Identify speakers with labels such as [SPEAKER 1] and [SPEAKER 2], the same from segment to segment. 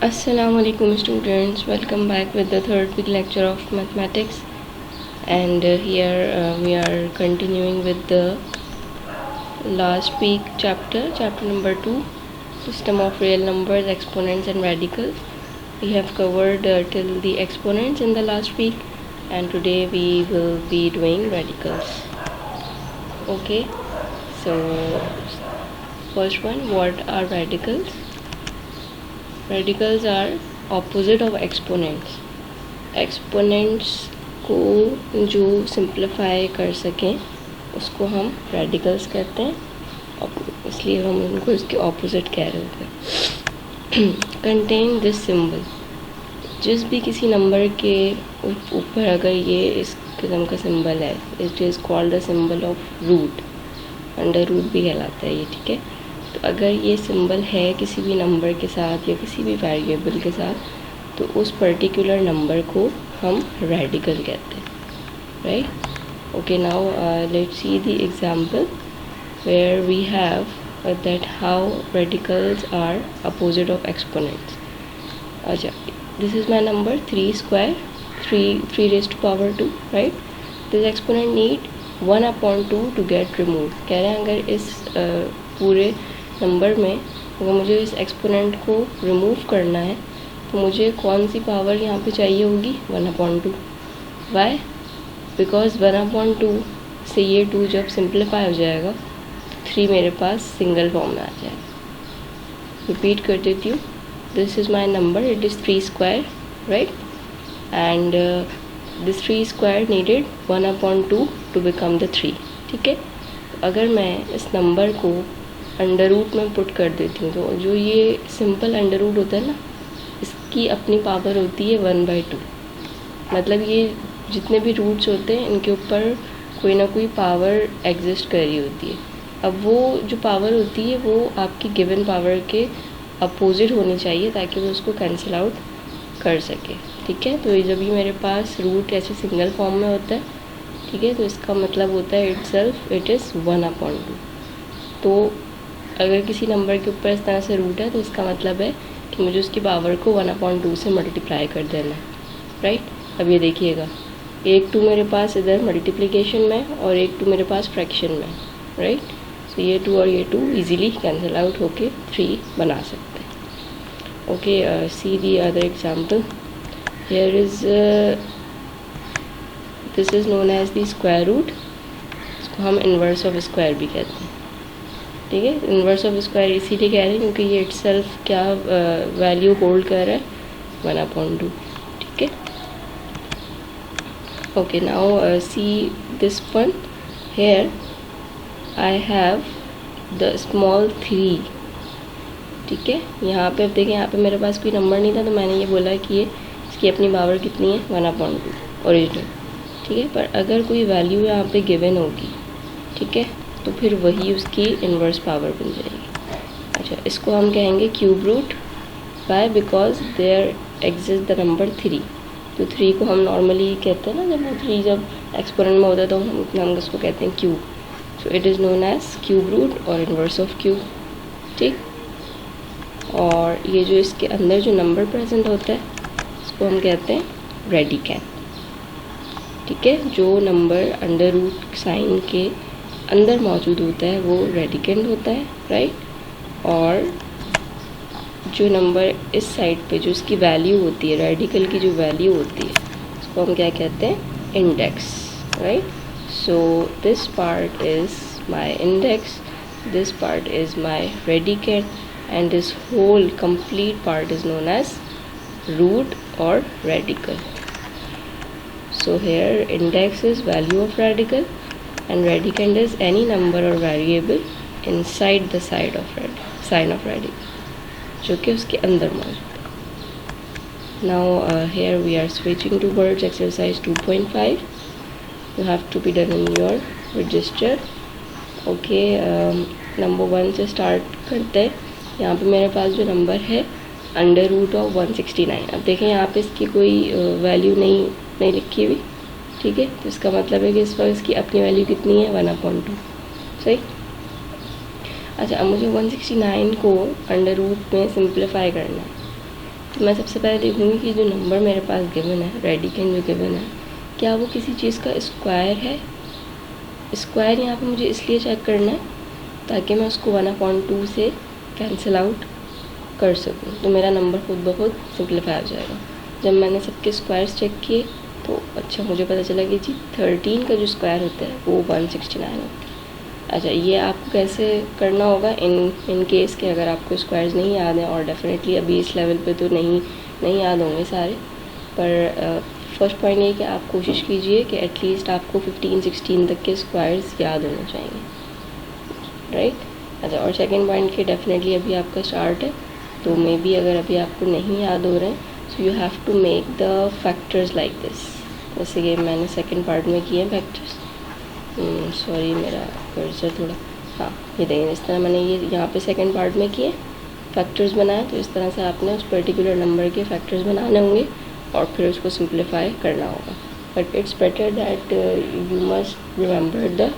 [SPEAKER 1] Assalamualaikum students, welcome back with the third week lecture of mathematics, and here we are continuing with the last week chapter number 2, system of real numbers, exponents and radicals. We have covered till the exponents in the last week, and today we will be doing radicals. Okay, so first one, what are radicals? Radicals are opposite of exponents. Exponents को जो simplify कर सकें उसको हम radicals कहते हैं, इसलिए हम उनको इसके ऑपोजिट कह रहे होते हैं. Contain this symbol. जिस भी किसी नंबर के ऊपर अगर ये इस किस्म का सिंबल है, it is called the symbol of root. Under root भी कहलाता है ये, ठीक है. तो अगर ये सिंबल है किसी भी नंबर के साथ या किसी भी वेरिएबल के साथ, तो उस पर्टिकुलर नंबर को हम रेडिकल कहते हैं, right. Okay, now let's see the example where we have that how radicals are opposite of exponents. अच्छा, this is my number 3 square 3 raised to power 2, right. This exponent need 1/2 to get remove. कह रहे हैं अगर इस पूरे number में अगर मुझे इस एक्सपोनेंट को रिमूव करना है तो मुझे कौन सी पावर यहाँ पे चाहिए होगी? 1/2. वाई? बिकॉज 1/2 से ये 2 जब सिंप्लीफाई हो जाएगा तो 3 मेरे पास सिंगल फॉर्म में आ जाएगा. रिपीट कर देती हूँ. This is my number, it is 3 square, right, and this 3 square needed 1/2 to become the 3, ठीक है. अगर मैं इस नंबर को अंडर रूट में पुट कर देती हूँ तो जो ये सिंपल अंडर रूट होता है ना, इसकी अपनी पावर होती है 1/2. मतलब ये जितने भी रूट्स होते हैं इनके ऊपर कोई ना कोई पावर एग्जिस्ट कर रही होती है. अब वो जो पावर होती है वो आपकी गिवन पावर के अपोजिट होनी चाहिए ताकि वो उसको कैंसिल आउट कर सके, ठीक है. तो जब ये मेरे पास रूट ऐसे सिंगल फॉर्म में होता है, ठीक है, तो इसका मतलब होता है इटसेल्फ इट इज़ 1/2. तो अगर किसी नंबर के ऊपर इस तरह से रूट है तो इसका मतलब है कि मुझे उसकी पावर को 1/2 से मल्टीप्लाई कर देना है, राइट. अब ये देखिएगा, एक 2 मेरे पास इधर मल्टीप्लिकेशन में और एक 2 मेरे पास फ्रैक्शन में, राइट. तो ये 2 और ये 2 इजीली कैंसिल आउट होके 3 बना सकते हैं. Okay, see the other example. Here is this is known as the square root. इसको हम इन्वर्स ऑफ स्क्वायर भी कहते हैं, ठीक है. इन्वर्स ऑफ स्क्वायर इसीलिए कह रहे हैं क्योंकि ये इटसेल्फ क्या वैल्यू होल्ड कर रहा है? 1/2, ठीक है. Okay, now see this one. Here I have the small 3, ठीक है. यहाँ पे अब देखें, यहाँ पे मेरे पास कोई नंबर नहीं था तो मैंने ये बोला कि ये इसकी अपनी पावर कितनी है? 1/2 ओरिजिनल, ठीक है. पर अगर कोई वैल्यू यहाँ पे गिवन होगी, ठीक है, तो फिर वही उसकी इन्वर्स पावर बन जाएगी. अच्छा, इसको हम कहेंगे cube root. Why? Because there exist the number 3. तो 3 को हम नॉर्मली कहते हैं ना, जब वो 3 जब एक्सपोनेंट में होता है तो हम उसको कहते हैं cube. So it is known as cube root और इन्वर्स ऑफ क्यूब, ठीक. और ये जो इसके अंदर जो नंबर प्रेजेंट होता है इसको हम कहते हैं रेडिकैन, ठीक है. जो नंबर अंडर रूट साइन के अंदर मौजूद होता है वो रेडिकेंड होता है, राइट. और जो नंबर इस साइड पे जो इसकी वैल्यू होती है, रेडिकल की जो वैल्यू होती है, उसको हम क्या कहते हैं? Index, right. So this part is my index, this part is my radicand, and this whole complete part is known as root और radical. So here index is value of radical and radicand is any number or variable inside the sign of radical, जो कि उसके अंदर मौजूद है. Now here we are switching towards exercise 2.5. You have to be done in your register. Okay, number 1 से start करते हैं. यहाँ पे मेरे पास जो नंबर है अंडर रूट ऑफ 169. अब देखें यहाँ पे इसकी कोई वैल्यू नहीं लिखी हुई, ठीक है. तो इसका मतलब है कि इस वक्त इसकी अपनी वैल्यू कितनी है? 1/2, सही. अच्छा, अब मुझे 169 को अंडर रूट में सिंप्लीफाई करना है. तो मैं सबसे पहले देखूँगी कि जो नंबर मेरे पास गिवन है, रेडिकेंड जो गिवन है, क्या वो किसी चीज़ का स्क्वायर है। स्क्वायर यहाँ पे मुझे इसलिए चेक करना है ताकि मैं उसको 1/2 से कैंसिल आउट कर सकूँ, तो मेरा नंबर खुद ब खुद सिंप्लीफाई हो जाएगा। जब मैंने सबके स्क्वायर्स चेक किए तो अच्छा मुझे पता चला कि जी 13 का जो स्क्वायर होता है वो 169 होता है। अच्छा, ये आपको कैसे करना होगा इन केस के अगर आपको स्क्वायर्स नहीं याद हैं, और डेफिनेटली अभी इस लेवल पे तो नहीं याद होंगे सारे, पर फर्स्ट पॉइंट ये कि आप कोशिश कीजिए कि एटलीस्ट आपको 15-16 तक के स्क्वायर्स याद होने चाहिए, राइट। अच्छा, और सेकंड पॉइंट कि डेफिनेटली अभी आपका स्टार्ट है, तो मे बी अगर अभी आपको नहीं याद हो रहे हैं, so you have to make the factors like this, जैसे कि मैंने सेकंड पार्ट में किए फैक्टर्स। सॉरी मेरा कर्सर थोड़ा, हाँ ये देखिए, इस तरह मैंने ये यहाँ पे सेकंड पार्ट में किए फैक्टर्स बनाए, तो इस तरह से आपने उस पर्टिकुलर नंबर के फैक्टर्स बनाने होंगे और फिर उसको सिंप्लीफाई करना होगा। But it's better that you must remember the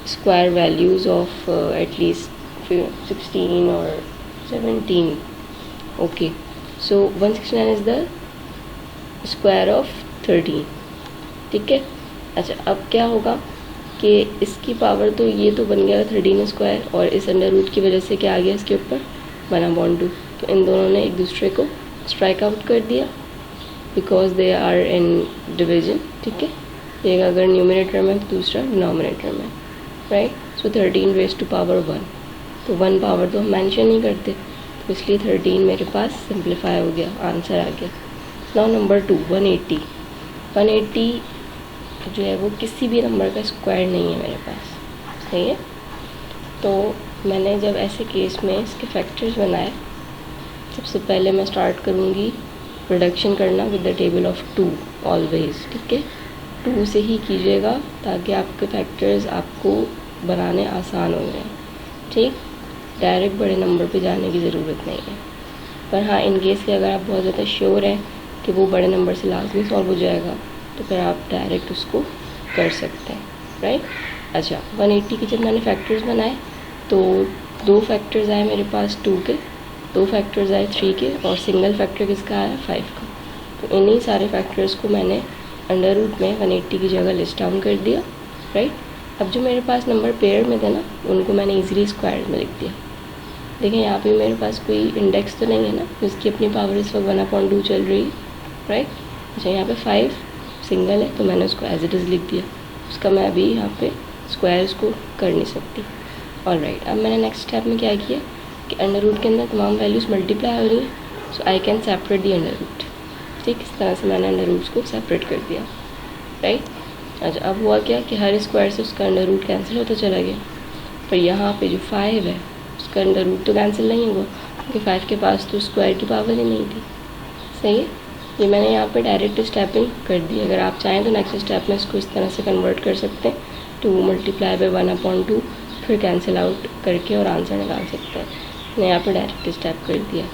[SPEAKER 1] square values of at least 16 और 17। Okay, so 169 is the square of 13, ठीक है। अच्छा, अब क्या होगा कि इसकी पावर तो ये तो बन गया 13 स्क्वायर, और इस अंडर रूट की वजह से क्या आ गया इसके ऊपर 1/2, तो इन दोनों ने एक दूसरे को स्ट्राइक आउट कर दिया because they are in division, ठीक है। एक अगर न्यूमरेटर में तो दूसरा डिनोमिनेटर में, right. So 13 raise to power 1, तो 1 पावर तो हम मेंशन नहीं करते, तो इसलिए 13 मेरे पास सिंप्लीफाई हो गया, आंसर आ गया। नाउ नंबर 2, 180 जो है वो किसी भी नंबर का स्क्वायर नहीं है मेरे पास, सही है। तो मैंने जब ऐसे केस में इसके फैक्टर्स बनाए, सबसे पहले मैं स्टार्ट करूँगी रिडक्शन करना with the table of 2 always, ठीक है। 2 से ही कीजिएगा ताकि आपके फैक्टर्स आपको बनाने आसान हो जाए, ठीक। डायरेक्ट बड़े नंबर पे जाने की ज़रूरत नहीं है, पर हाँ इन केस के अगर आप बहुत ज़्यादा श्योर हैं कि वो बड़े नंबर से लाजमी सॉल्व हो जाएगा, तो फिर आप डायरेक्ट उसको कर सकते हैं, राइट। अच्छा, 180 के जब मैंने फैक्टर्स बनाए तो 2 फैक्टर्स आए मेरे पास 2 के, 2 फैक्टर्स आए 3 के, और सिंगल फैक्टर किसका आया 5 का। तो इन्हीं सारे फैक्टर्स को मैंने अंडर रूट में 180 की जगह लिस्ट डाउन कर दिया, राइट। अब जो मेरे पास नंबर पेयर में थे ना, उनको मैंने ईजिली स्क्वायर में लिख दिया। देखें यहाँ पे मेरे पास कोई इंडेक्स तो नहीं है ना, जिसकी अपनी पावर इस वक्त 1/2 चल रही है, राइट। अच्छा, यहाँ पे 5 सिंगल है तो मैंने उसको एज इट इज़ लिख दिया, उसका मैं अभी यहाँ पे स्क्वायर्स को कर नहीं सकती। ऑलराइट, अब मैंने नेक्स्ट स्टेप में क्या किया कि अंडर रूट के अंदर तमाम वैल्यूज़ मल्टीप्लाई हो रही हैं, so I can separate the under root, ठीक। इस तरह से मैंने अंडर रूट्स को सेपरेट कर दिया, राइट। अच्छा, अब हुआ क्या कि हर स्क्वायर से उसका अंडर रूट कैंसिल होता चला गया, पर यहाँ पे जो 5 है उसका अंडर रूट तो कैंसिल नहीं हुआ क्योंकि 5 के पास तो स्क्वायर की पावर ही नहीं थी, सही है। ये मैंने यहाँ पे डायरेक्ट स्टेपिंग कर दी। अगर आप चाहें तो नेक्स्ट स्टेप में इसको इस तरह से कन्वर्ट कर सकते हैं, 2 मल्टीप्लाई बाय 1/2, फिर कैंसिल आउट करके और आंसर निकाल सकते हैं। मैंने यहाँ पे डायरेक्ट स्टेप कर दिया,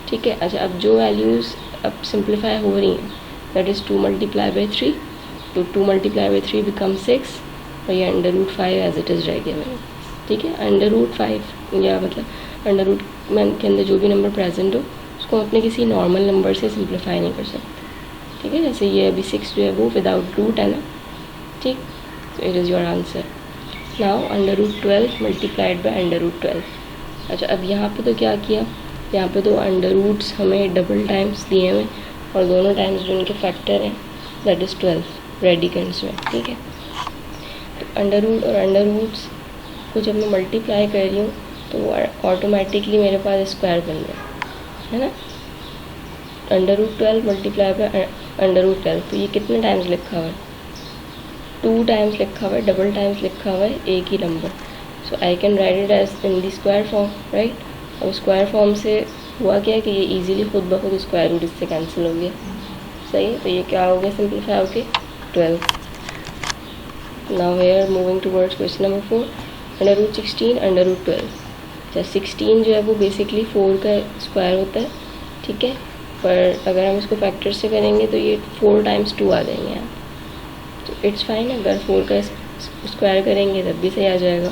[SPEAKER 1] ठीक है। अच्छा, अब जो वैल्यूज़ अब सिंप्लीफाई हो रही हैं, दैट इज़ 2 मल्टीप्लाई बाय 3, तो 2 मल्टीप्लाई बाय 3 बिकम 6, और ये under root 5 as it is रह गया मेरे, ठीक है। अंडर रूट 5 या मतलब अंडर रूट के अंदर जो भी नंबर प्रेजेंट हो उसको अपने किसी नॉर्मल नंबर से सिंप्लीफाई नहीं कर सकते, ठीक है। जैसे ये अभी 6 जो है वो विदाउट रूट है ना, ठीक। तो it is your answer. Now under root 12 multiplied by under root 12। अच्छा, अब यहाँ पे तो क्या किया, यहाँ पे तो अंडर रूट्स हमें डबल टाइम्स दिए हुए और दोनों टाइम्स जो इनके फैक्टर हैं दैट इज़ 12 रेडिकेंड्स में, ठीक है। तो अंडर रूट और अंडर रूट्स को जब मैं मल्टीप्लाई कर रही हूँ तो वो ऑटोमेटिकली मेरे पास स्क्वायर बन गया है ना। Under root 12 multiply by under root 12, तो ये कितने टाइम्स लिखा हुआ है, 2 टाइम्स लिखा हुआ है, डबल टाइम्स लिखा हुआ है एक ही नंबर। So I can write it as in the square form, right. और स्क्वायर फॉर्म से हुआ क्या कि ये इजीली खुद ब खुद स्क्वायर रूट इससे कैंसिल हो गया, सही है। तो ये क्या हो गया, सिंप्लीफाई हो गया 12। Now here moving towards question number 4, under root 16 under root 12। अच्छा, 16 जो है वो बेसिकली 4 का स्क्वायर होता है, ठीक है। पर अगर हम इसको फैक्टर से करेंगे तो ये 4 टाइम्स 2 आ जाएंगे यहाँ, तो इट्स फाइन। अगर 4 का स्क्वायर करेंगे तब भी सही आ जाएगा,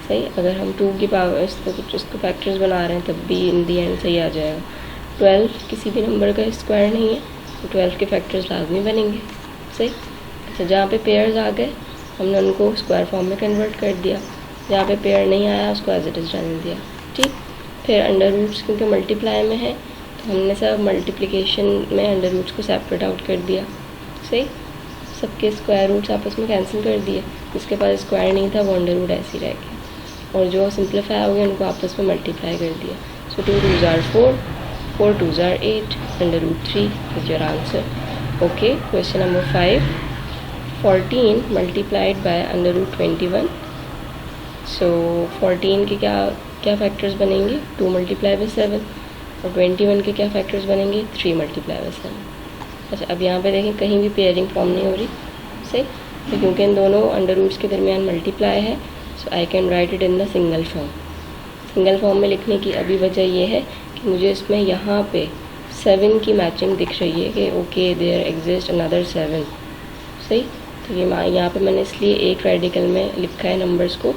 [SPEAKER 1] सही। अगर हम 2 की पावर इसको फैक्टर्स बना रहे हैं तब भी इन दी एंड सही आ जाएगा, 12 किसी भी नंबर का स्क्वायर नहीं है, तो 12 के फैक्टर्स लाजमी बनेंगे। सही। अच्छा, जहाँ पे पेयर्स आ गए हमने उनको स्क्वायर फॉर्म में कन्वर्ट कर दिया, जहाँ पे पेयर नहीं आया उसको एज इट इज़ रहने दिया। ठीक। फिर अंडर रूट्स क्योंकि मल्टीप्लाई में है तो हमने सब मल्टीप्लिकेशन में अंडर रूट्स को सेपरेट आउट कर दिया। सही। सबके स्क्वायर रूट्स आपस में कैंसिल कर दिए, जिसके पास स्क्वायर नहीं था वो अंडर रूट ऐसे ही रह गया, और जो सिंप्लीफाई हो गया उनको आपस में मल्टीप्लाई कर दिया। So 2 2s are 4, 4 2s are 8, under root 3 is your answer. Okay, question number 5, 14 multiplied by under root 21। So 14 के क्या फैक्टर्स बनेंगे, 2 मल्टीप्लाई बाय 7, और 21 के क्या फैक्टर्स बनेंगे, 3 मल्टीप्लाई बाय 7। अच्छा, अब यहाँ पे देखें कहीं भी पेयरिंग फॉर्म नहीं हो रही। सही। तो क्योंकि इन दोनों अंडर रूट्स के दरमियान मल्टीप्लाई है, so I can write it in the single form. Single form में लिखने की अभी वजह ये है कि मुझे इसमें यहाँ पे 7 की मैचिंग दिख रही है कि ओके देयर एग्जिस्ट अनदर 7। सही। तो ये यहाँ पे मैंने इसलिए एक रेडिकल में लिखा है नंबर्स को,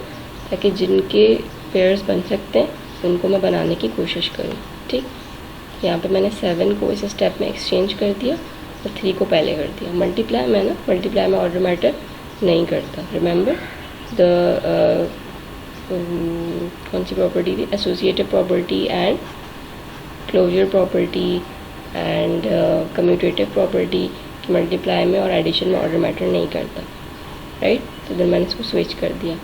[SPEAKER 1] ताकि जिनके पेयर्स बन सकते हैं उनको मैं बनाने की कोशिश करूँ। ठीक। यहाँ पे मैंने 7 को इस स्टेप में एक्सचेंज कर दिया और 3 को पहले कर दिया। मल्टीप्लाई में ऑर्डर मैटर नहीं करता। रिमेंबर द कौन सी प्रॉपर्टी थी, associative property and closure property and commutative property, कि मल्टीप्लाई में और एडिशन में ऑर्डर मैटर नहीं करता। राइट। तो फिर मैंने इसको स्विच कर दिया।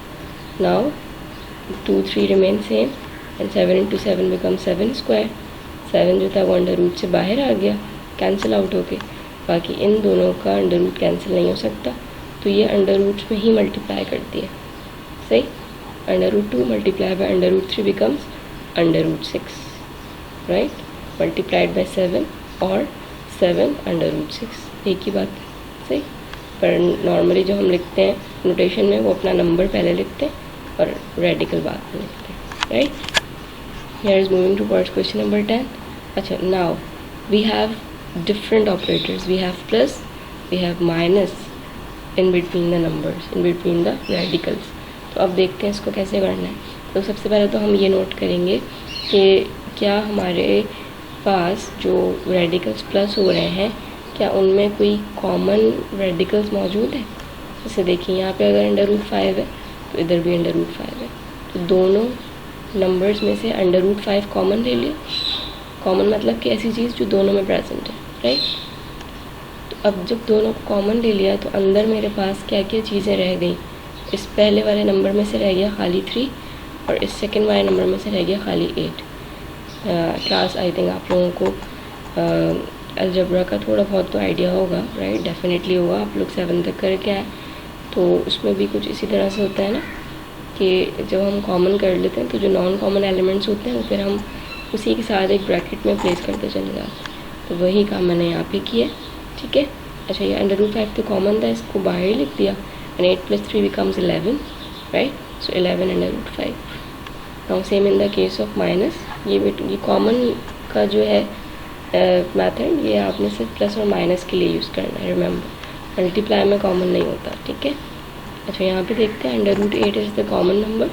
[SPEAKER 1] Now 2 3 remain same and 7 into 7 become 7 square. 7 जो था वो अंडर रूट से बाहर आ गया, कैंसिल आउट होके। बाकी इन दोनों का अंडर रूट कैंसिल नहीं हो सकता, तो ये अंडर रूट्स में ही मल्टीप्लाई करती है। सही। Under root 2 multiply by under root 3 becomes under root 6। Right. Multiplied by 7 और 7 अंडर रूट 6 एक ही बात। सही। पर नॉर्मली जो हम लिखते हैं नोटेशन में वो अपना नंबर पहले लिखते हैं और रेडिकल बाद में लिखते हैं। Right. Here is moving towards question number 10। अच्छा, now we have different operators. We have plus, we have minus in between the numbers, in between the radicals. तो अब देखते हैं इसको कैसे करना है। तो सबसे पहले तो हम ये नोट करेंगे कि क्या हमारे पास जो रेडिकल्स प्लस हो रहे हैं क्या उनमें कोई कॉमन रेडिकल्स मौजूद है। जैसे देखिए यहाँ पे अगर अंडर रूट 5 है तो इधर भी अंडर रूट 5 है, तो दोनों नंबर्स में से अंडर रूट 5 कॉमन ले लिया। कॉमन मतलब कि ऐसी चीज़ जो दोनों में प्रेजेंट है। राइट। तो अब जब दोनों को कॉमन ले लिया तो अंदर मेरे पास क्या क्या चीज़ें रह गई। इस पहले वाले नंबर में से रह गया खाली 3 और इस सेकंड वाले नंबर में से रह गया खाली 8। क्लास आई थिंक आप लोगों को अलजबरा का थोड़ा बहुत तो आइडिया होगा। राइट। डेफिनेटली होगा, आप लोग 7 तक करके आए, तो उसमें भी कुछ इसी तरह से होता है ना कि जब हम कॉमन कर लेते हैं तो जो नॉन कॉमन एलिमेंट्स होते हैं वो फिर हम उसी के साथ एक ब्रैकेट में प्लेस करते चले जाते हैं। तो वही काम मैंने यहाँ पे किया। ठीक है। अच्छा, ये अंडर रूट 5 तो कॉमन था, इसको बाहर ही लिख दिया and 8 + 3 becomes 11। Right. So 11 under root 5। Now same in the case of minus. ये कॉमन का जो है मेथड ये आपने सिर्फ प्लस और माइनस के लिए यूज़ करना है। रिमेंबर मल्टीप्लाई में कॉमन नहीं होता। ठीक है। अच्छा, यहाँ पे देखते हैं under root 8 is the common number.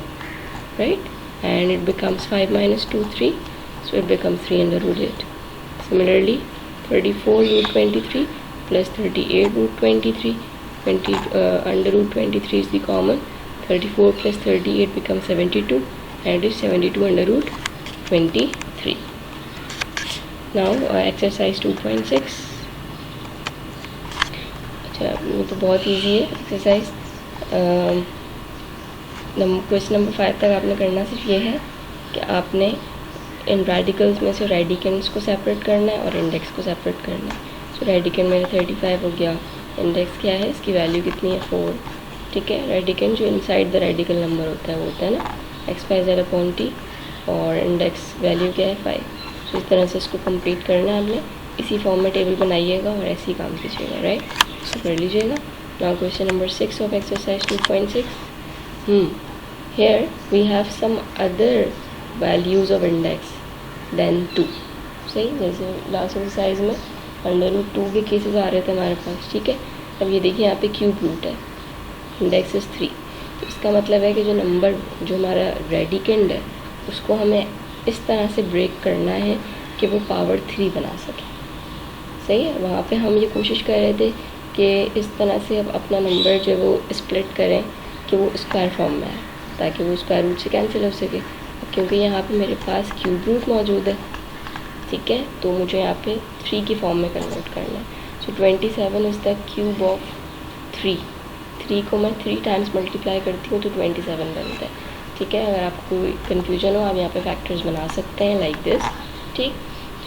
[SPEAKER 1] Right. And it becomes 5 - 2 3, so it becomes 3 under root 8. Similarly 34 root 23 plus 38 root 23, under root 23 is the common. 34 plus 38 becomes 72 and it is 72 under root 23. Now exercise 2.6. अच्छा, ये तो बहुत easy है exercise. Question number 5 तक आपने करना सिर्फ ये है कि आपने इन रेडिकल्स में से रेडिकेंड्स को सेपरेट करना है और इंडेक्स को सेपरेट करना है। सो रेडिकेंड मेरा 35 हो गया, इंडेक्स क्या है, इसकी वैल्यू कितनी है 4। ठीक है। रेडिकेंड जो इनसाइड द रेडिकल नंबर होता है वो होता है ना x/t और इंडेक्स वैल्यू क्या है 5। तो इस तरह से इसको कंप्लीट करना है आपने। इसी फॉर्म में टेबल बनाइएगा और ऐसे ही काम कीजिएगा। राइट। इसको कर लीजिएगा। Now question number 6 of exercise 2.6। Here we have some other values of index than 2। सही। जैसे लास्ट एक्सरसाइज में अंडर रूट 2 के केसेस आ रहे थे हमारे पास। ठीक है। अब ये देखिए यहाँ पे क्यूब रूट है, इंडेक्स इज 3। तो इसका मतलब है कि जो नंबर जो हमारा रेडिकेंड है उसको हमें इस तरह से ब्रेक करना है कि वो पावर 3 बना सके। सही है, वहाँ पे हम ये कोशिश कर रहे थे कि इस तरह से अब अपना नंबर जो है वो स्प्लिट करें कि वो स्क्वायर फॉर्म में आए, ताकि वो स्क्वायर रूट से कैंसिल हो सके। क्योंकि यहाँ पे मेरे पास क्यूब रूट मौजूद है, ठीक है, तो मुझे यहाँ पे 3 की फॉर्म में कन्वर्ट करना है। सो 27 इज़ द क्यूब ऑफ 3 को मैं 3 टाइम्स मल्टीप्लाई करती हूँ तो 27 बनता है। ठीक है, अगर आपको कोई कन्फ्यूजन हो आप यहाँ पे फैक्टर्स बना सकते हैं लाइक दिस। ठीक,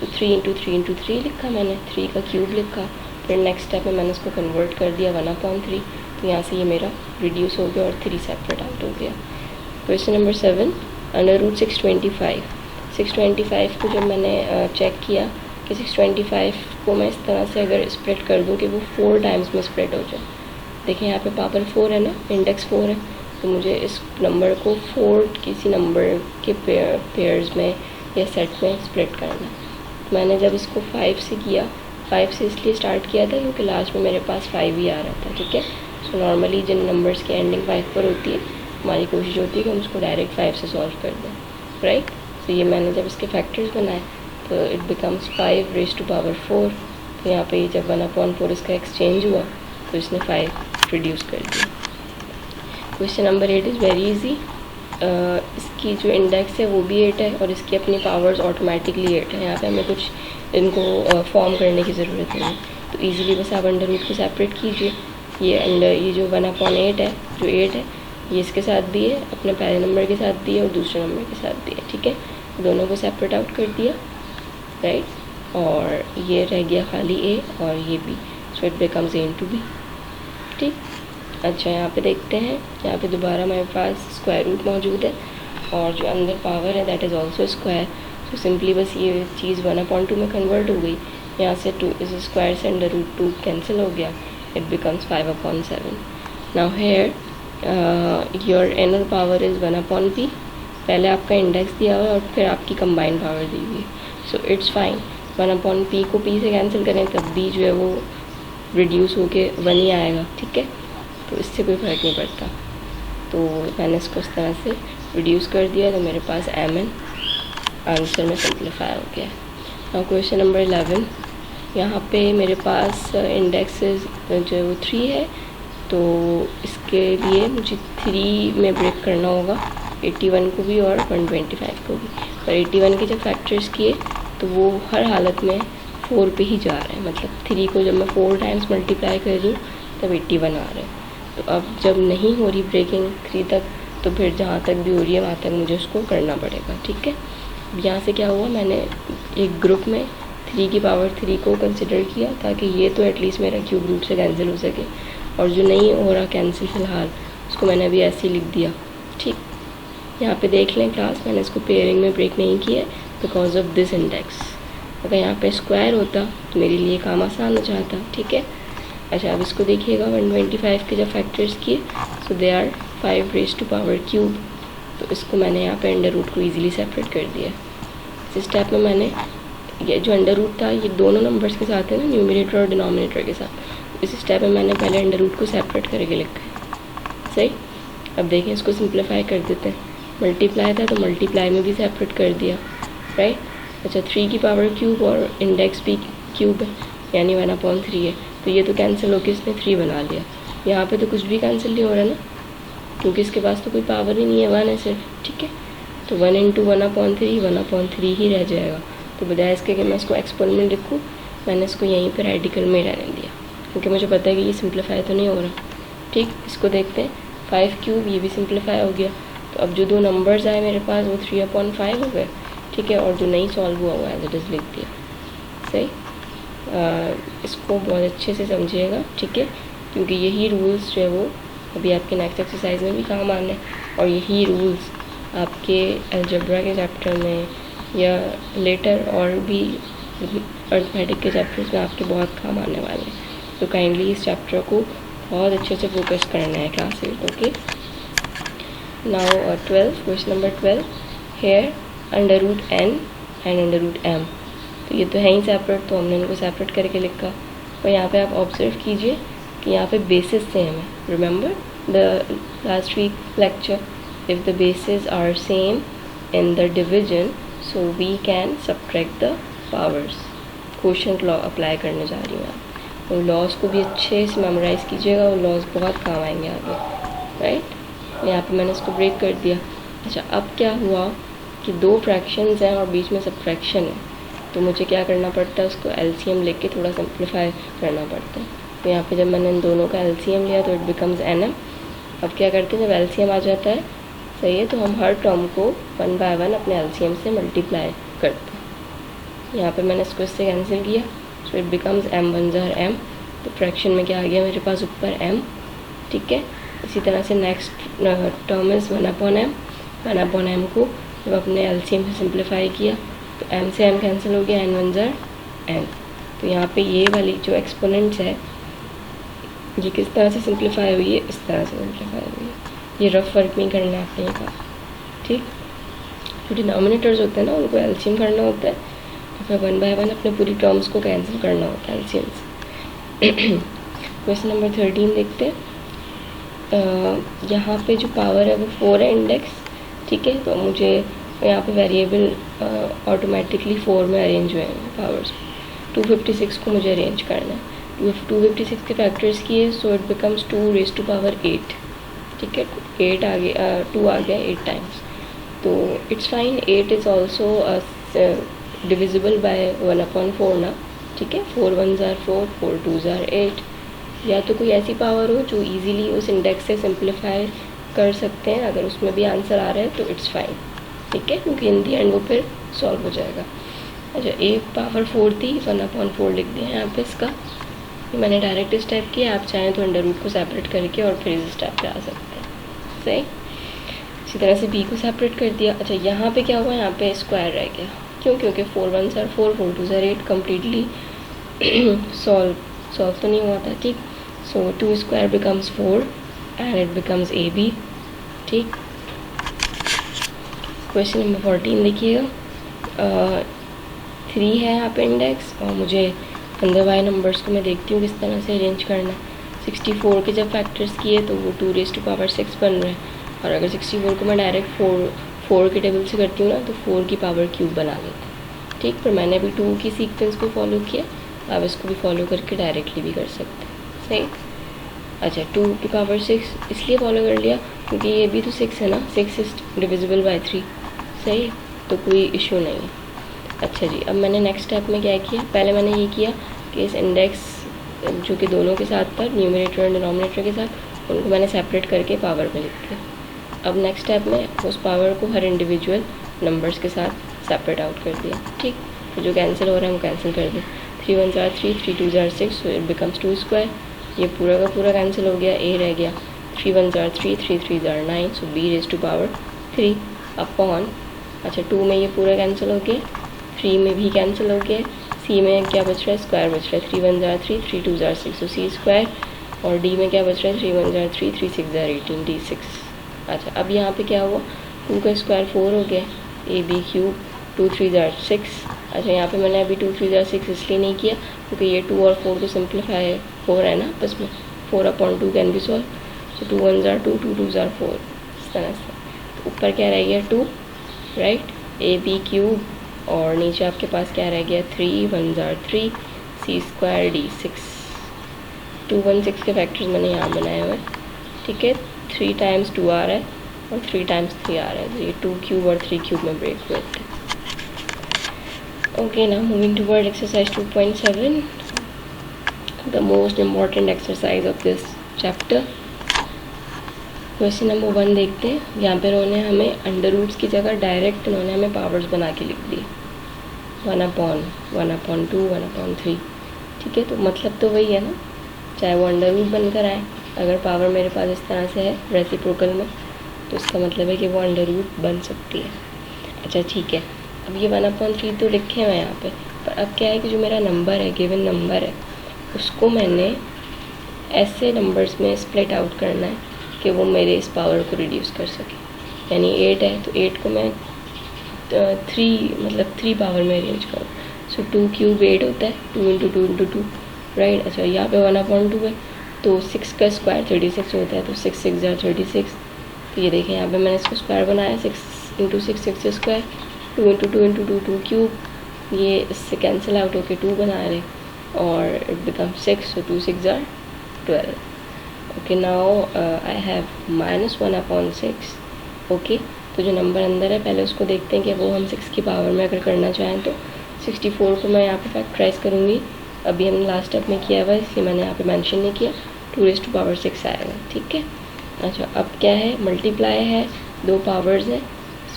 [SPEAKER 1] तो 3 इंटू 3 इंटू 3 लिखा मैंने, 3 का क्यूब लिखा, फिर नेक्स्ट स्टेप में मैंने उसको कन्वर्ट कर दिया 1/3, तो यहाँ से ये मेरा रिड्यूस हो गया और 3 सेपरेट आउट हो गया। क्वेश्चन नंबर 7, अंडर रूट 625 को जब मैंने चेक किया कि 625 को मैं इस तरह से अगर स्प्रेड कर दूँ कि वो 4 टाइम्स में स्प्रेड हो जाए। देखिए यहाँ पे पावर 4 है ना, इंडेक्स 4 है, तो मुझे इस नंबर को 4 किसी नंबर के पेयर्स में या सेट में स्प्रेड करना। मैंने जब इसको 5 से किया, 5 से इसलिए स्टार्ट किया था क्योंकि लास्ट में मेरे पास 5 ही आ रहा था। ठीक है, सो नॉर्मली जिन नंबर्स की एंडिंग 5 पर होती है हमारी कोशिश होती है कि हम उसको डायरेक्ट 5 से सॉल्व कर दें, राइट। तो ये मैंने जब इसके फैक्टर्स बनाए तो it becomes 5 raise to power 4। तो यहाँ पे जब 1/4 इसका एक्सचेंज हुआ तो इसने 5 रिड्यूस कर दिया। Question number 8 is very easy. इसकी जो इंडेक्स है वो भी 8 है और इसकी अपनी पावर्स ऑटोमेटिकली 8 है। यहाँ पे हमें कुछ इनको फॉर्म करने की ज़रूरत नहीं है, तो ईजिली बस आप अंडर रूट को सेपरेट कीजिए। ये जो 1/8 है, जो 8 है, ये इसके साथ भी है, अपने पहले नंबर के साथ भी है और दूसरे नंबर के साथ भी है। ठीक है, दोनों को सेपरेट आउट कर दिया, राइट, और ये रह गया खाली a और ये b, so it becomes a into b। ठीक, अच्छा यहाँ पे देखते हैं, यहाँ पे दोबारा हमारे पास स्क्वायर रूट मौजूद है और जो अंदर पावर है that is also square. So simply बस ये चीज़ 1/2 में कन्वर्ट हो गई। यहाँ से 2 इस स्क्वायर से अंडर रूट 2 कैंसिल हो गया, it becomes 5/7। Now here your inner power is 1/p। पहले आपका इंडेक्स दिया हुआ है और फिर आपकी कंबाइंड पावर दी हुई है, सो इट्स फाइन। 1/p को p से कैंसिल करें तब भी जो है वो रिड्यूस होके 1 ही आएगा। ठीक है, तो इससे कोई फ़र्क नहीं पड़ता। तो मैंने इसको इस तरह से रिड्यूस कर दिया तो मेरे पास mn आंसर में सिंप्लीफाई हो गया। नाउ क्वेश्चन नंबर 11, यहाँ पे मेरे पास इंडेक्सेस जो है वो 3 है, तो इसके लिए मुझे 3 में ब्रेक करना होगा, 81 को भी और 125 को भी। और 81 के जब फैक्टर्स किए तो वो हर हालत में 4 पे ही जा रहे हैं, मतलब 3 को जब मैं 4 टाइम्स मल्टीप्लाई कर रही हूँ तब 81 आ रहे हैं। तो अब जब नहीं हो रही ब्रेकिंग 3 तक, तो फिर जहाँ तक भी हो रही है वहाँ तक मुझे उसको करना पड़ेगा। ठीक है, अब यहाँ से क्या हुआ, मैंने एक ग्रुप में 3 की पावर 3 को कंसिडर किया ताकि ये तो एटलीस्ट मेरा क्यूब रूट से कैंसिल हो सके, और जो नहीं हो रहा कैंसिल फ़िलहाल उसको मैंने अभी ऐसे ही लिख दिया। ठीक, यहाँ पे देख लें क्लास, मैंने इसको पेयरिंग में ब्रेक नहीं किया बिकॉज ऑफ दिस इंडेक्स। अगर यहाँ पे स्क्वायर होता तो मेरे लिए काम आसान हो जाता। ठीक है, अच्छा अब इसको देखिएगा, 125 के जब फैक्टर्स किए so they are 5 raise to power cube. तो इसको मैंने यहाँ पे अंडर रूट को ईजिली सेपरेट कर दिया। इस स्टेप में मैंने ये जो अंडर रूट था ये दोनों नंबर्स के साथ है ना, न्यूमरेटर और डिनोमिनेटर के साथ। इस स्टेप में मैंने पहले अंडर रूट को सेपरेट करके लिखा है। सही, अब देखें इसको सिंप्लीफाई कर देते हैं। मल्टीप्लाई था तो मल्टीप्लाई में भी सेपरेट कर दिया, राइट। अच्छा 3 की पावर क्यूब और इंडेक्स भी क्यूब है यानी 1/3 है, तो ये तो कैंसिल होकर इसने 3 बना लिया। यहाँ पे तो कुछ भी कैंसिल नहीं हो रहा ना, क्योंकि इसके पास तो कोई पावर ही नहीं है, 1 है सिर्फ। ठीक है, तो 1 इंटू 1/3 ही रह जाएगा। तो बजाय इसके कि मैं इसको एक्सपोनेंट लिखूँ, मैंने इसको यहीं पर रेडिकल में रहने दिया क्योंकि मुझे पता है कि ये सिंप्लीफाई तो नहीं हो रहा। ठीक, इसको देखते हैं, 5 क्यूब, ये भी सिंप्लीफाई हो गया। तो अब जो दो नंबर्स आए मेरे पास वो 3/5 हो गए। ठीक है, और जो नहीं सॉल्व हुआ हुआ है एज इट इज़ लिख दिया। सही, इसको बहुत अच्छे से समझिएगा। ठीक है, क्योंकि यही रूल्स जो है वो अभी आपके नेक्स्ट एक्सरसाइज में भी काम आने हैं, और यही रूल्स आपके अलजेब्रा के चैप्टर में या लेटर और भी अर्थमेटिक के चैप्टर्स में आपके बहुत काम आने वाले हैं। तो काइंडली इस चैप्टर को बहुत अच्छे से फोकस करना है class 8। Okay, now 12, question number 12, here under root n and under root m। तो ये तो है ही सेपरेट, तो हमने इनको सेपरेट करके लिखा। और यहाँ पे आप ऑब्जर्व कीजिए कि यहाँ पे बेसिस सेम है। Remember the last week lecture, if the basis are same in the division so we can subtract the powers, quotient law apply करने जा रही हूँ मैं। और लॉज को भी अच्छे से मेमोराइज़ कीजिएगा, और लॉज बहुत काम आएंगे आगे, राइट। यहाँ पे मैंने इसको ब्रेक कर दिया। अच्छा, अब क्या हुआ कि दो फ्रैक्शंस हैं और बीच में सब्ट्रैक्शन है, तो मुझे क्या करना पड़ता है, उसको एलसीएम लेके थोड़ा सिंप्लीफाई करना पड़ता है। तो यहाँ पे जब मैंने इन दोनों का एलसीएम लिया तो इट बिकम्स एनएम। अब क्या करते हैं, जब एलसीएम आ जाता है, सही है, तो हम हर टर्म को 1 बाय 1 अपने एलसीएम से मल्टीप्लाई करते हैं। यहाँ पे मैंने इसको इससे कैंसिल किया, सो it becomes m 1 jar m। तो फ्रैक्शन में क्या आ गया मेरे पास ऊपर m, ठीक है। इसी तरह से next term is 1/m। 1/m को जब अपने एलसीएम से सिंप्लीफाई किया तो m से m कैंसिल हो गया, n 1 जार n। तो यहाँ पे ये वाली जो एक्सपोनेंट्स है ये किस तरह से सिंप्लीफाई हुई है, इस तरह से सिंप्लीफाई हुई है। ये रफ वर्क में करना है आपने ये काम, ठीक। जो डिनोमिनेटर्स होते हैं ना उनको एलसीएम करना होता है, तो फिर 1 बाय 1 अपने पूरी टर्म्स को कैंसिल करना होता है एलसीएम से। क्वेश्चन नंबर 13 देखते हैं। यहाँ पे जो पावर है वो 4 है इंडेक्स, ठीक है। तो मुझे यहाँ पे वेरिएबल ऑटोमेटिकली 4 में अरेंज हुए हैं पावर्स। 256 को मुझे अरेंज करना है। 256 के फैक्टर्स किए, so it becomes 2 raise to power 8, ठीक है। 8 आ गया, 2 आ गया 8 टाइम्स, तो it's fine. 8 is also divisible by 1/4 ना, ठीक है। 4 1 जार 4, 4 2 जार 8। या तो कोई ऐसी पावर हो जो इजीली उस इंडेक्स से सिंप्लीफाई कर सकते हैं, अगर उसमें भी आंसर आ रहा है तो इट्स फाइन, ठीक है, क्योंकि इन दी एंड वो फिर सॉल्व हो जाएगा। अच्छा, एक पावर 4 थी, 1/4 लिख दिया यहाँ पे इसका। मैंने डायरेक्ट इस टाइप किया, आप चाहें तो अंडर रूट को सेपरेट करके और फिर इस टाइप पे आ सकते हैं, सही। इसी तरह से b को सेपरेट कर दिया। अच्छा, यहाँ पे क्या हुआ, यहाँ पे स्क्वायर रह गया, क्यों, क्योंकि 4 1 जार 4, 4 2 जार 8 कम्प्लीटली सॉल्व तो नहीं हुआ था, ठीक। सो 2 square becomes 4 and it becomes ab, ठीक। क्वेश्चन नंबर 14 देखिएगा। 3 है यहाँ पे इंडेक्स, और मुझे अंदर वाई नंबर्स को मैं देखती हूँ किस तरह से अरेंज करना है। 64 के जब फैक्टर्स किए तो वो 2 रेज़ टू पावर 6 बन रहे हैं, और अगर 64 को मैं डायरेक्ट 4 के टेबल से करती हूँ ना, तो 4 की पावर क्यूब बना लेते हैं, ठीक। पर मैंने अभी 2 की सीक्वेंस को फॉलो किया, आप इसको भी फॉलो करके डायरेक्टली भी कर सकते हैं, सही। अच्छा, 2 की पावर 6 इसलिए फॉलो कर लिया क्योंकि ये भी तो 6 है ना, 6 इज डिविजिबल बाय 3, सही, तो कोई इशू नहीं है। अच्छा जी, अब मैंने नेक्स्ट स्टेप में क्या किया, पहले मैंने ये किया कि इस इंडेक्स जो कि दोनों के साथ था, न्यूमरेटर और डिनोमिनेटर के साथ, उनको मैंने सेपरेट करके पावर में लिख दिया। अब नेक्स्ट स्टेप में उस पावर को हर इंडिविजुअल नंबर्स के साथ सेपरेट आउट कर दिया, ठीक। तो जो कैंसिल हो रहा है वो कैंसिल कर दें। 3 1 जार 3, 3 2 jar 6, so it becomes 2 square. ये पूरा का पूरा कैंसिल हो गया, a रह गया। 3 1 जार 3, 3 3 जार 9, so b raise to power 3 upon, अच्छा 2 में ये पूरा कैंसिल हो गया, 3 में भी कैंसिल हो गया, c में क्या बच रहा है, स्क्वायर बच रहा है। 3 1 जार 3, 3 2 जार 6, सो c स्क्वायर। और d में क्या बच रहा है, 3 1 जार 3, 3 6 जार 18, d 6। अच्छा, अब यहाँ पे क्या हुआ, 2 का स्क्वायर 4 हो गया, ab क्यूब, 2 3 जार 6। अच्छा, यहाँ पे मैंने अभी 2 3 जार 6 इसलिए नहीं किया क्योंकि ये 2 और 4 तो सिंप्लीफाई हो रहा है ना आपस में, 4/2 can be solve. So 2 1 jar 2, 2 2 jar 4, इस तरह से। तो ऊपर क्या रह गया, 2, राइट, ab क्यूब, और नीचे आपके पास क्या रह गया, 3 1 जार 3, c स्क्वायर d 6। 2 1 6 के फैक्टर्स मैंने यहाँ बनाए हुए, ठीक है। 3 टाइम्स 2 आ रहा है और 3 टाइम्स 3 आ रहा है, तो ये 2 क्यूब और 3 क्यूब में ब्रेक हुए थे। Okay, now moving toward exercise 2.7, the most important exercise of this chapter. Question number 1 देखते हैं। यहाँ पर उन्होंने हमें अंडर रूट्स की जगह डायरेक्ट उन्होंने हमें पावर्स बना के लिख दिए, 1/1/2 1/3, ठीक है। तो मतलब तो वही है ना, चाहे वो अंडर रूट बनकर आए, अगर पावर मेरे पास इस तरह से है रेसिप्रोकल में, तो इसका मतलब है कि वो अंडर रूट बन सकती है। अच्छा ठीक है, अब ये 1/3 तो लिखे हुए हैं यहाँ पे, पर अब क्या है कि जो मेरा नंबर है, गिवन नंबर है, उसको मैंने ऐसे नंबर्स में स्प्लिट आउट करना है कि वो मेरे इस पावर को रिड्यूस कर सके। यानी 8 है तो 8 को मैं 3 पावर में अरेंज करूँ। सो 2 क्यूब 8 होता है, 2 × 2 × 2, राइट। अच्छा, यहाँ पे 1/2 है तो 6 का स्क्वायर 36 होता है, तो 6 6 जार 36। तो ये देखें यहाँ पे मैंने इसको स्क्वायर बनाया, 6 × 6 6 स्क्वायर, 2 × 2 × 2 2 क्यूब, ये इससे कैंसिल आउट होके 2 बना रहे और it become 6, so 2 6 are 12. Okay, now I have -1/6. Okay, तो जो नंबर अंदर है पहले उसको देखते हैं कि वो हम 6 की पावर में अगर करना चाहें तो 64 को मैं यहाँ पे फैक्टराइज करूँगी. अभी हमने लास्ट स्टेप में किया हुआ है इसलिए मैंने यहाँ पे मेंशन नहीं किया. 2⁻6 आएगा. ठीक है. अच्छा, अब क्या है, मल्टीप्लाई है, 2 पावर्स हैं,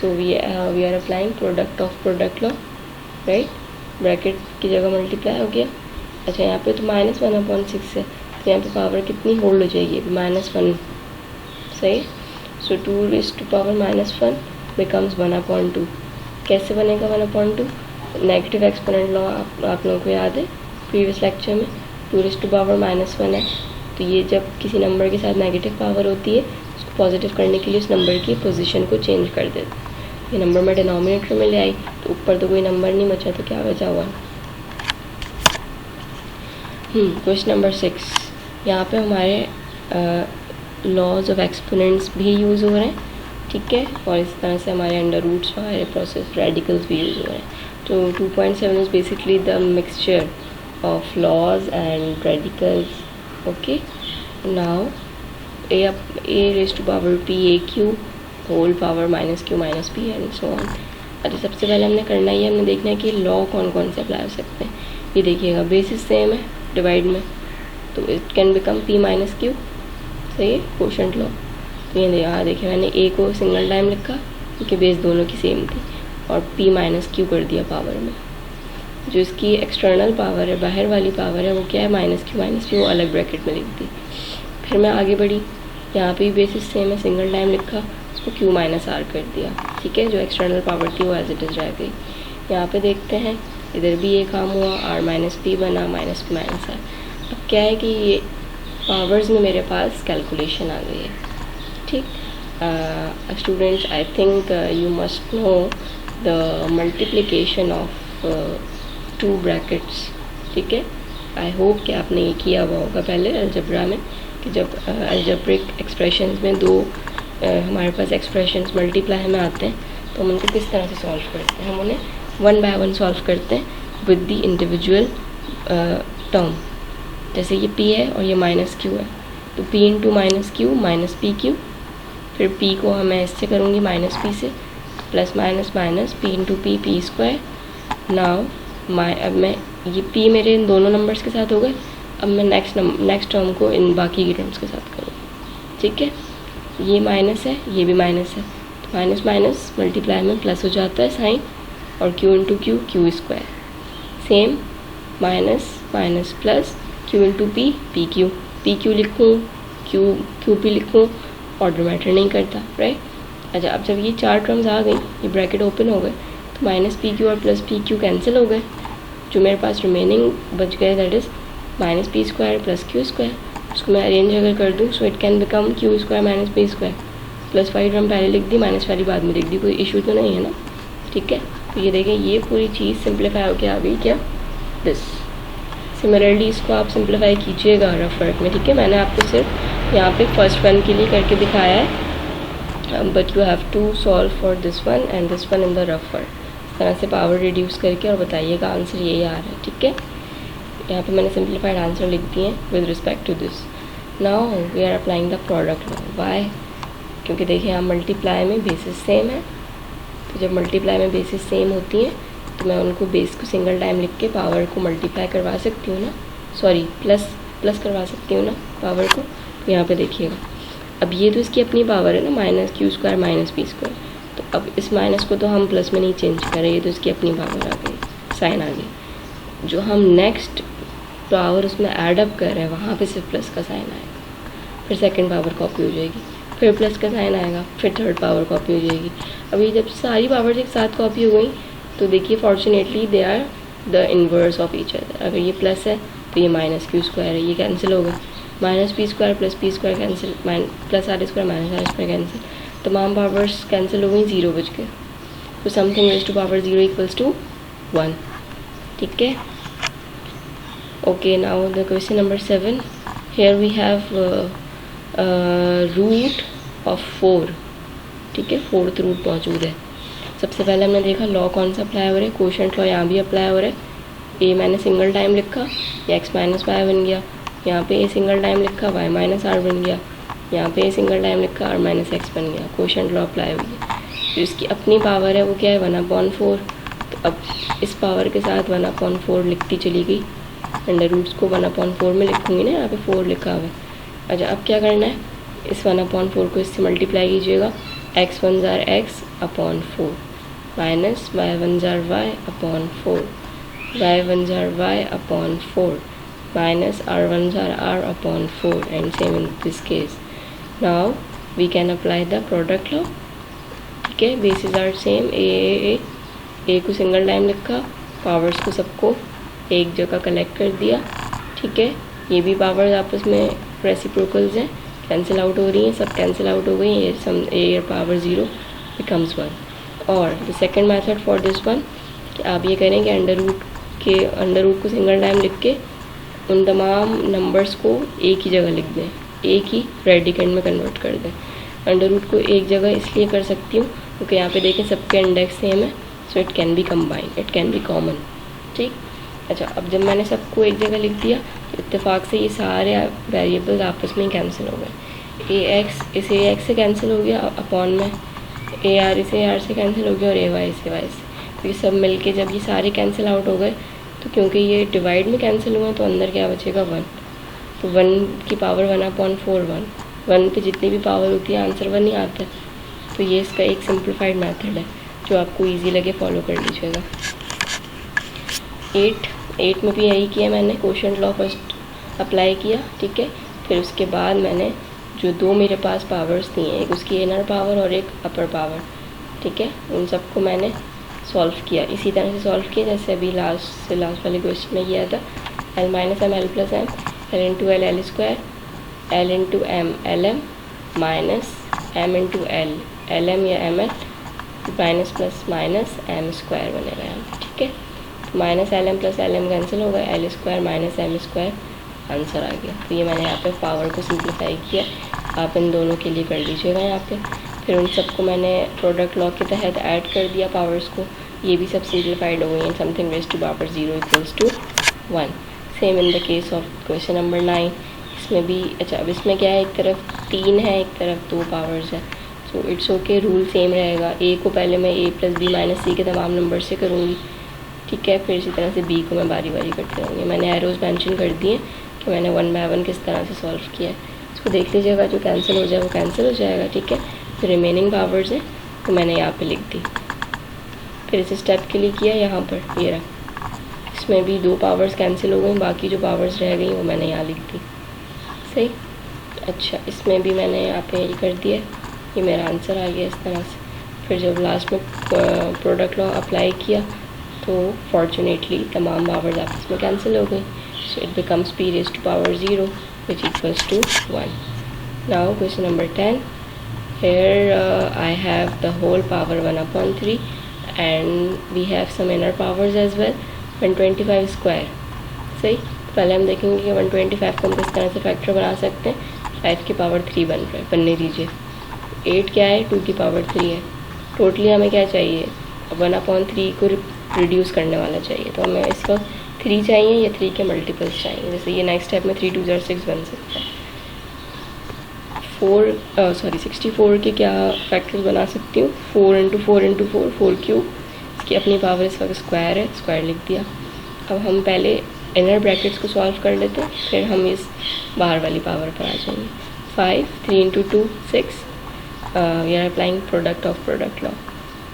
[SPEAKER 1] so we are applying product of product law, right. Bracket की जगह मल्टीप्लाई हो गया. अच्छा, यहाँ पे तो -1/6 है, तो यहाँ पे पावर कितनी होल्ड हो जाएगी, -1. सही. सो 2⁻1 बिकम्स 1/2. कैसे बनेगा 1/2? नेगेटिव एक्सपोनेंट लॉ आप लोगों को याद है प्रीवियस लेक्चर में. 2⁻1 है, तो ये जब किसी नंबर के साथ नेगेटिव पावर होती है उसको पॉजिटिव करने के लिए उस नंबर की पोजीशन को चेंज कर देते हैं. ये नंबर मैं डिनोमिनेटर में ले आई तो ऊपर तो कोई नंबर नहीं बचा, तो क्या बचा हुआ. Question number 6. यहाँ पे हमारे लॉज ऑफ एक्सपोनेंट्स भी यूज़ हो रहे हैं. ठीक है. और इस तरह से हमारे अंडर रूट्स वगैरह प्रोसेस रेडिकल्स भी यूज़ हो रहे हैं. तो 2.7 is basically the mixture of laws and radicals. Okay, now a raised to power p aq whole power -q - p and so on. अच्छा, सबसे पहले हमने करना ही है, हमने देखना है कि लॉ कौन कौन से अप्लाई हो सकते हैं. ये देखिएगा, बेसिस सेम है डिवाइड में, तो it can become p - q. सही है, कोशेंट लॉ. तो ये यहाँ देखिए, मैंने a को सिंगल टाइम लिखा क्योंकि बेस दोनों की सेम थी और p - q कर दिया पावर में. जो इसकी एक्सटर्नल पावर है, बाहर वाली पावर है, वो क्या है, -q - p, वो अलग ब्रैकेट में लिख दी. फिर मैं आगे बढ़ी, यहाँ पे भी बेसिस सेम है, सिंगल टाइम लिखा, उसको q - r कर दिया. ठीक है, जो एक्सटर्नल पावर थी वो एज इट इज़ रह गई. यहाँ पे देखते हैं, इधर भी ये काम हुआ, r - p बना, -p - r. अब क्या है कि ये पावर्स में मेरे पास कैलकुलेशन आ गई है. ठीक. Students, I think you must know the multiplication of 2 brackets. ठीक है. आई होप कि आपने ये किया हुआ होगा पहले अलजेब्रा में, कि जब अलजेब्रिक एक्सप्रेशंस में दो हमारे पास एक्सप्रेशंस मल्टीप्लाई में आते हैं तो हम उनको किस तरह से सॉल्व करते हैं. हम उन्हें 1 by 1 सॉल्व करते हैं विद द इंडिविजुअल टर्म. जैसे ये p है और ये -q है, तो p × -q -pq. फिर p को मैं इससे करूँगी -p से, plus minus p × p² now अब मैं ये p मेरे इन दोनों नंबर्स के साथ हो गए. अब मैं नेक्स्ट टर्म को इन बाकी की टर्म्स के साथ करूँगी. ठीक है. ये माइनस है, ये भी माइनस है, तो माइनस माइनस मल्टीप्लाई में प्लस हो जाता है साइन, और q × q² same, minus minus plus q × p pq. pq लिखूँ, qp लिखूँ, ऑर्डर मैटर नहीं करता, राइट. अच्छा, अब जब ये 4 टर्म्स आ गई, ये ब्रैकेट ओपन हो गए, तो -pq और +pq कैंसिल हो गए. जो मेरे पास रिमेनिंग बच गए दैट इज़ -p² + q². उसको मैं अरेंज अगर कर दूँ, so it can become q² - p². Plus वाली टर्म पहले लिख दी, माइनस वाली बाद में लिख दी, कोई इशू तो नहीं है ना. ठीक है. तो ये देखें, ये पूरी चीज़ सिंप्लीफाई होकर आ गई क्या, दिस. सिमिलरली इसको आप सिंप्लीफाई कीजिएगा रफ वर्क में. ठीक है. मैंने आपको सिर्फ यहाँ पे फर्स्ट वन के लिए करके दिखाया है, but you have to solve for this one and this one in the rough work. इस तरह से पावर रिड्यूस करके और बताइएगा आंसर यही आ रहा है. ठीक है. यहाँ पे मैंने सिंप्लीफाइड आंसर लिख दिए with respect to this. Now we are applying the product law. Why? क्योंकि देखिए यहाँ मल्टीप्लाई में बेसिस सेम है, तो जब मल्टीप्लाई में बेसिस सेम होती हैं तो मैं उनको बेस को सिंगल टाइम लिख के पावर को मल्टीप्लाई करवा सकती हूँ ना, सॉरी प्लस करवा सकती हूँ ना पावर को. तो यहाँ पे देखिएगा, अब ये तो इसकी अपनी पावर है ना, -q² - p². तो अब इस माइनस को तो हम प्लस में नहीं चेंज कर रहे, ये तो इसकी अपनी पावर आ गई, साइन आ गई. जो हम नेक्स्ट पावर उसमें ऐड अप कर रहे हैं वहाँ पे सिर्फ प्लस का साइन आएगा. फिर सेकंड पावर कॉपी हो जाएगी, फिर प्लस का साइन आएगा, फिर थर्ड पावर कॉपी हो जाएगी. अभी जब सारी पावर्स एक साथ कॉपी हो गई तो देखिए fortunately they are the inverse of each other. अगर ये प्लस है तो ये -q² है, ये कैंसिल हो गया. -p² + p² cancel, +r² - r² cancel. तमाम पावर्स कैंसिल हो गई, 0 बच गए. तो समथिंग रेज़्ड टू पावर 0 = 1. ठीक है. Okay, now the question number 7. Here we have root of 4. ठीक है, 4th रूट मौजूद है. सबसे पहले हमने देखा लॉ कौन सा अप्लाई हो रहा है, कोशेंट लॉ यहाँ भी अप्लाई हो रहा है। ए मैंने सिंगल टाइम लिखा, ये एक्स माइनस वाई बन गया। यहाँ पे ए सिंगल टाइम लिखा, वाई माइनस आर बन गया। यहाँ पे ए सिंगल टाइम लिखा, आर माइनस एक्स बन गया। कोशेंट लॉ अप्लाई हुई है। तो इसकी अपनी पावर है वो क्या है, 1/4। तो अब इस पावर के साथ 1/4 लिखती चली गई, अंडर रूट्स को 1/4 में लिखूँगी ना, यहाँ पे 4 लिखा हुआ है। अच्छा, अब क्या करना है, इस 1/4 को इससे मल्टीप्लाई कीजिएगा, एक्स 1 जार एक्स अपॉन 4 माइनस वाई 1 जार वाई अपॉन 4 वाई 1 जार y upon 4 minus r1 jar r upon 4 and same in this case. Now we can apply the product law. ठीक है, bases are same, a को single time लिखा, powers को सबको एक जगह कलेक्ट कर दिया। ठीक है, ये भी पावर्स आपस में रेसिप्रोकल्स हैं, कैंसिल आउट हो रही हैं, सब कैंसिल आउट हो गई हैं, सम a पावर 0 becomes 1। और the second method for this one कि आप ये करें कि अंडर रूट को सिंगल टाइम लिख के उन तमाम नंबर्स को एक ही जगह लिख दें, एक ही रेडिकेंड में कन्वर्ट कर दें। अंडर रूट को एक जगह इसलिए कर सकती हूँ क्योंकि यहाँ पे देखें सबके इंडेक्स सेम है, so it can be combine, it can be common. ठीक, अच्छा, अब जब मैंने सबको एक जगह लिख दिया तो इत्तेफाक से ये सारे वेरिएबल्स आपस में कैंसिल हो गए। ए एक्स इस ए एक्स से कैंसिल हो गया अपॉन में, ए आर इस ए आर से कैंसिल हो गया और ए वाई से वाई से। तो ये सब मिलके जब ये सारे कैंसिल आउट हो गए तो क्योंकि ये डिवाइड में कैंसिल हुए तो अंदर क्या बचेगा, 1। तो 1 की पावर 1/4 1 पे जितनी भी पावर होती है आंसर 1 ही आता है। तो ये इसका एक सिंप्लीफाइड मेथड है जो आपको इजी लगे फॉलो कर लीजिएगा। 8 में भी यही किया मैंने, कोशेंट लॉ फर्स्ट अप्लाई किया। ठीक है, फिर उसके बाद मैंने जो दो मेरे पास पावर्स थी, एक उसकी इनर पावर और एक अपर पावर, ठीक है, उन सबको मैंने सॉल्व किया। इसी तरह से सॉल्व किया जैसे अभी लास्ट वाले क्वेश्चन में किया था। l minus M L plus M, l into L L square, l into M L M minus m into L L M या M L minus plus minus M square बनेगा यहाँ। ठीक है, तो minus L M plus L M cancel होगा, L square minus M square answer आ गया। तो ये मैंने यहाँ पे पावर को सिंप्लीफाई किया, आप इन दोनों के लिए कर लीजिएगा यहाँ पे। फिर उन सबको मैंने प्रोडक्ट लॉ के तहत ऐड कर दिया पावर्स को, ये भी सब सिंप्लीफाइड हो गई हैं, something raise to power 0 equals to 1। Same in the case of question number 9। इसमें भी अच्छा, अब इसमें क्या है, एक तरफ 3 है एक तरफ 2 पावर्स है, so it's okay, rule same रहेगा। ए को पहले मैं a प्लस बी माइनस सी के तमाम नंबर से करूँगी। ठीक है, फिर इसी तरह से बी को मैं बारी बारी करते रहूँगी। मैंने एरोज मेंशन कर दिए कि मैंने 1 बाय 1 किस तरह से सॉल्व किया है। इसको देख लीजिएगा, जो कैंसिल हो जाए वो कैंसिल हो जाएगा। ठीक है, जो रिमेनिंग पावर्स हैं तो मैंने यहाँ पे लिख दी। फिर इस स्टेप के लिए किया यहाँ पर, ये रहा, इसमें भी 2 पावर्स कैंसिल हो गई, बाकी जो पावर्स रह गई वो मैंने यहाँ लिख दी। सही, अच्छा, इसमें भी मैंने यहाँ पे ये कर दिया, ये मेरा आंसर आ गया इस तरह से। फिर जब लास्ट में प्रोडक्ट लॉ अप्लाई किया तो फॉर्चुनेटली तमाम पावर्स आपस में कैंसिल हो गई, सो it becomes p raised to power 0 which equals to 1. Now question number 10. Here I have the whole power 1/3 and we have some inner powers as well, 125 square। सही, पहले हम देखेंगे कि 125 को हम किस तरह से फैक्टर बना सकते हैं। 5 की पावर 3 बन रहा है, बनने दीजिए। 8 क्या है, 2 की पावर 3 है। टोटली हमें क्या चाहिए, 1/3 को रिड्यूस करने वाला चाहिए, तो हमें इस वक्त 3 चाहिए या 3 के मल्टीपल्स चाहिए। जैसे ये नेक्स्ट स्टेप में 3 2 6 बन सकता है। 64 के क्या फैक्टर्स बना सकती हूँ, 4 इंटू 4 इंटू 4 4 क्यूब, इसकी अपनी पावर इस वक्त स्क्वायर है, स्क्वायर लिख दिया। अब हम पहले इनर ब्रैकेट्स को सॉल्व कर लेते हैं, फिर हम इस बाहर वाली पावर पर आ जाएंगे। 5 3 into 2 6, we are applying product of product law.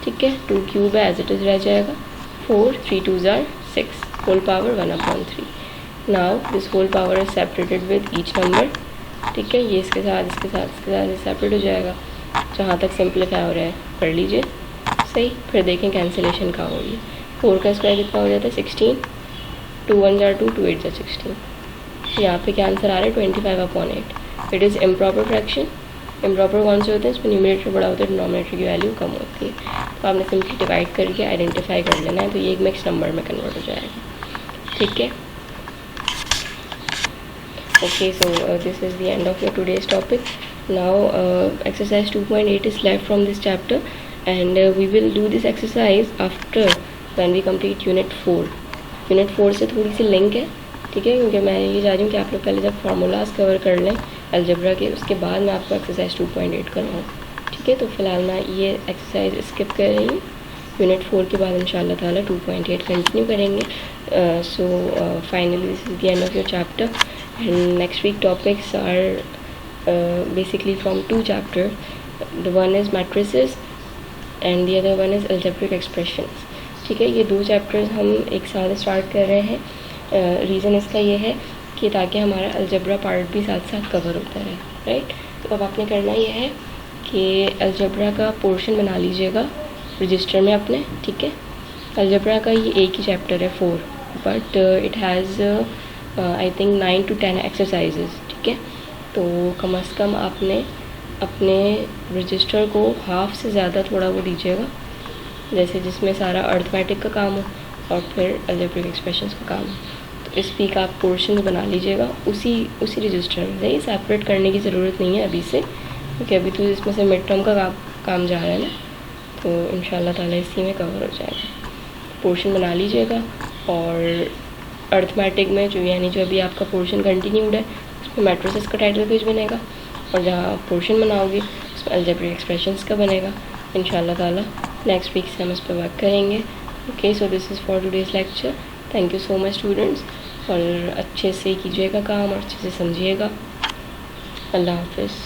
[SPEAKER 1] ठीक है, 2 क्यूब है, एज इट इज़ रह जाएगा। 4 3 2 6 whole power 1/3। Now this whole power is separated with each number. ठीक है, ये इसके साथ इसके साथ इसके साथ सेपरेट हो जाएगा। जहाँ तक सिंप्लीफाई हो रहा है कर लीजिए। सही, फिर देखें कैंसिलेशन कहाँ हो रही है। 4 का स्क्वायर कितना हो जाता है, 16, 2 1 2 2 8 16। यहाँ पे क्या आंसर आ रहा है, 25/8। It is improper fraction. Improper कौन से होते हैं, इसमें न्यूमरेटर बड़ा होता है, डिनोमिनेटर की वैल्यू कम होती है। तो आपने सिंपली डिवाइड करके आइडेंटिफाई कर लेना है, तो ये एक मिक्स नंबर में कन्वर्ट हो जाएगा। ठीक है, okay, so this is the end of your today's topic. Now exercise 2.8 is left from this chapter, and we will do this exercise after when we complete unit 4. Unit 4 से थोड़ी सी link है, ठीक है, क्योंकि मैं ये चाह रही हूँ कि आप लोग पहले जब फार्मूलाज कवर कर लें अलजेब्रा के, उसके बाद मैं आपको एक्सरसाइज 2.8 करवाऊँ, ठीक है। तो फिलहाल मैं ये एक्सरसाइज स्किप कर रही हूँ। यूनिट 4 के बाद इंशाल्लाह ताला 2.8 कंटिन्यू करेंगे। So finally this is the end of your chapter and next week topics are basically from 2 chapter. The one is matrices and the other one is algebraic expressions, ठीक है। ये 2 चैप्टर्स हम एक साथ स्टार्ट कर रहे हैं। रीज़न इसका ये है कि ताकि हमारा अलजेब्रा पार्ट भी साथ साथ कवर होता रहे, राइट। तो अब आपने करना ये है कि अलजेब्रा का पोर्शन बना लीजिएगा रजिस्टर में अपने, ठीक है। अलजेब्रा का ये एक ही चैप्टर है 4, but it has I think 9 to 10 exercises, ठीक है। तो कम से कम आपने अपने रजिस्टर को हाफ से ज़्यादा थोड़ा वो दीजिएगा, जैसे जिसमें सारा अर्थमेटिक का काम हो और फिर अलजेब्रिक एक्सप्रेशंस का काम हो। तो इस वीक आप पोर्शन बना लीजिएगा उसी रजिस्टर में, नहीं सेपरेट करने की ज़रूरत नहीं है अभी से, क्योंकि अभी तो इसमें से मिड टर्म का काम जा रहा है ना, तो इंशाल्लाह ताला इसी में कवर हो जाएगा। पोर्शन बना लीजिएगा और अर्थमेटिक में जो यानी जो अभी आपका पोर्शन कंटिन्यूड है उसमें मैट्रिसेस का टाइटल पेज बनेगा और जहाँ आप पोर्शन बनाओगे उसमें अलजेब्रिक एक्सप्रेशंस का बनेगा। इंशाल्लाह ताला नेक्स्ट वीक से हम इस पर वर्क करेंगे। Okay, so this is for today's lecture. Thank you so much students, और अच्छे से कीजिएगा काम और अच्छे से समझिएगा। अल्लाह हाफिज़।